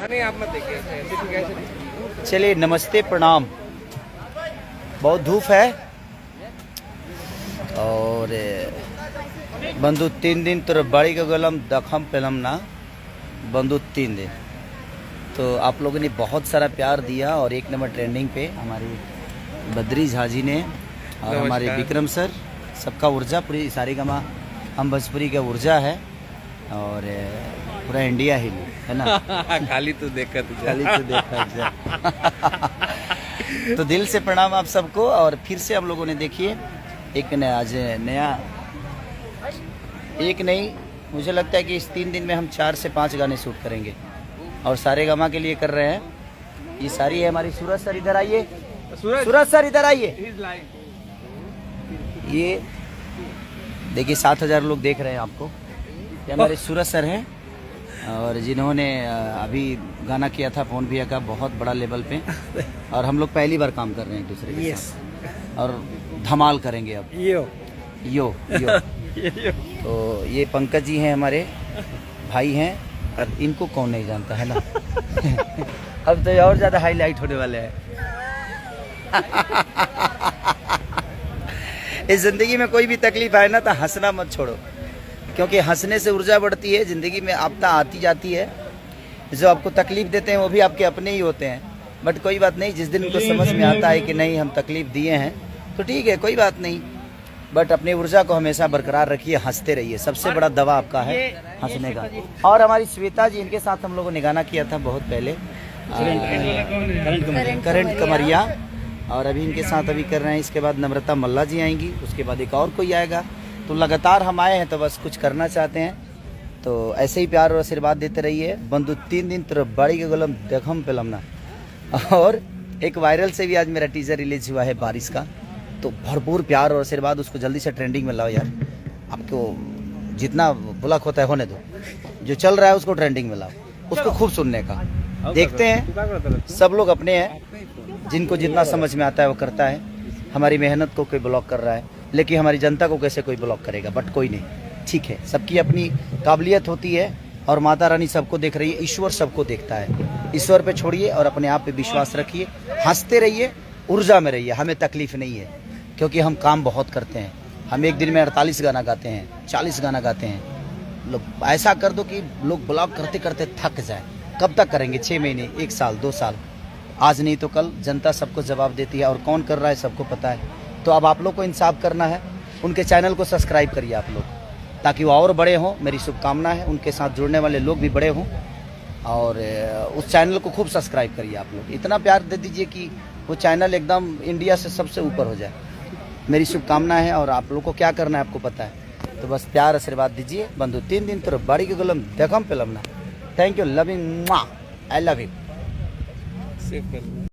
नहीं आप मत देखिए ऐसे ठीक है ऐसे। चलिए नमस्ते प्रणाम। बहुत धूप है और बंधु 3 दिन तो बाड़ी का गलम दखम पेलम ना बंधु 3 दिन। तो आप लोगों ने बहुत सारा प्यार दिया और 1 नंबर ट्रेंडिंग पे हमारी बद्री झा जी ने और हमारे विक्रम सर, सबका ऊर्जा पूरी सारी गमा हम भोजपुरी का ऊर्जा है और पूरा इंडिया ही है ना। खाली तो देखा खाली तो देखा तो दिल से प्रणाम आप सबको। और फिर से हम लोगों ने देखिए एक आज नया एक नहीं, मुझे लगता है कि इस 3 दिन में हम 4 से 5 गाने शूट करेंगे और सारे गमा के लिए कर रहे हैं। ये सारी है हमारी सूरज सर, इधर आइए। सूरज सर इधर आइए। ये देखिए 7000 लोग देख रहे हैं आपको। ये हमारे सूरज सर हैं और जिन्होंने अभी गाना किया था फोन भैया का बहुत बड़ा लेवल पे और हम लोग पहली बार काम कर रहे हैं एक दूसरे के साथ और धमाल करेंगे अब। यो तो ये पंकज जी हैं हमारे भाई हैं और इनको कौन नहीं जानता है ना। अब तो ये और ज़्यादा हाईलाइट होने वाले हैं। इस ज़िंदगी में कोई भी तकलीफ आए ना तो हंसना मत छोड़ो, क्योंकि हंसने से ऊर्जा बढ़ती है। ज़िंदगी में आपदा आती जाती है, जो आपको तकलीफ देते हैं वो भी आपके अपने ही होते हैं। बट कोई बात नहीं, जिस दिन उनको समझ में आता है कि नहीं हम तकलीफ दिए हैं तो ठीक है, कोई बात नहीं। बट अपनी ऊर्जा को हमेशा बरकरार रखिए, हंसते रहिए। सबसे बड़ा दवा आपका है हंसने का। और हमारी श्वेता जी, इनके साथ हम लोगों ने गाना किया था बहुत पहले, करंट कमरिया, और अभी इनके साथ अभी कर रहे हैं। इसके बाद नम्रता मल्ला जी आएंगी, उसके बाद एक और कोई आएगा। तो लगातार हम आए हैं तो बस कुछ करना चाहते हैं, तो ऐसे ही प्यार और आशीर्वाद देते रहिए। बंधु 3 दिन तो बाड़ी के गुलम देखम पेलमना। और एक वायरल से भी आज मेरा टीजर रिलीज हुआ है बारिश का, तो भरपूर प्यार और आशीर्वाद। उसको जल्दी से ट्रेंडिंग में लाओ यार। आपको जितना बुलक होता है होने दो, जो चल रहा है उसको ट्रेंडिंग में लाओ, उसको खूब सुनने का। देखते हैं सब लोग अपने हैं, जिनको जितना समझ में आता है वो करता है। हमारी मेहनत को कोई ब्लॉक कर रहा है, लेकिन हमारी जनता को कैसे कोई ब्लॉक करेगा। बट कोई नहीं, ठीक है, सबकी अपनी काबिलियत होती है और माता रानी सबको देख रही है, ईश्वर सबको देखता है। ईश्वर पे छोड़िए और अपने आप पे विश्वास रखिए, हंसते रहिए, ऊर्जा में रहिए। हमें तकलीफ नहीं है क्योंकि हम काम बहुत करते हैं। हम एक दिन में 48 गाना गाते हैं, 40 गाना गाते हैं। लोग ऐसा कर दो कि लोग ब्लॉग करते करते थक जाए। कब तक करेंगे? 6 महीने, 1 साल, 2 साल। आज नहीं तो कल जनता सबको जवाब देती है और कौन कर रहा है सबको पता है। तो अब आप लोग को इंसाफ करना है। उनके चैनल को सब्सक्राइब करिए आप लोग, ताकि वो और बड़े हों। मेरी शुभकामना है उनके साथ जुड़ने वाले लोग भी बड़े हों, और उस चैनल को खूब सब्सक्राइब करिए आप लोग। इतना प्यार दे दीजिए कि वो चैनल एकदम इंडिया से सबसे ऊपर हो जाए। मेरी शुभकामना है। और आप लोग को क्या करना है आपको पता है, तो बस प्यार आशीर्वाद दीजिए। बंधु 3 दिन तो बाड़ी के गुलम देखम पेलमना। Thank you, loving, I love you.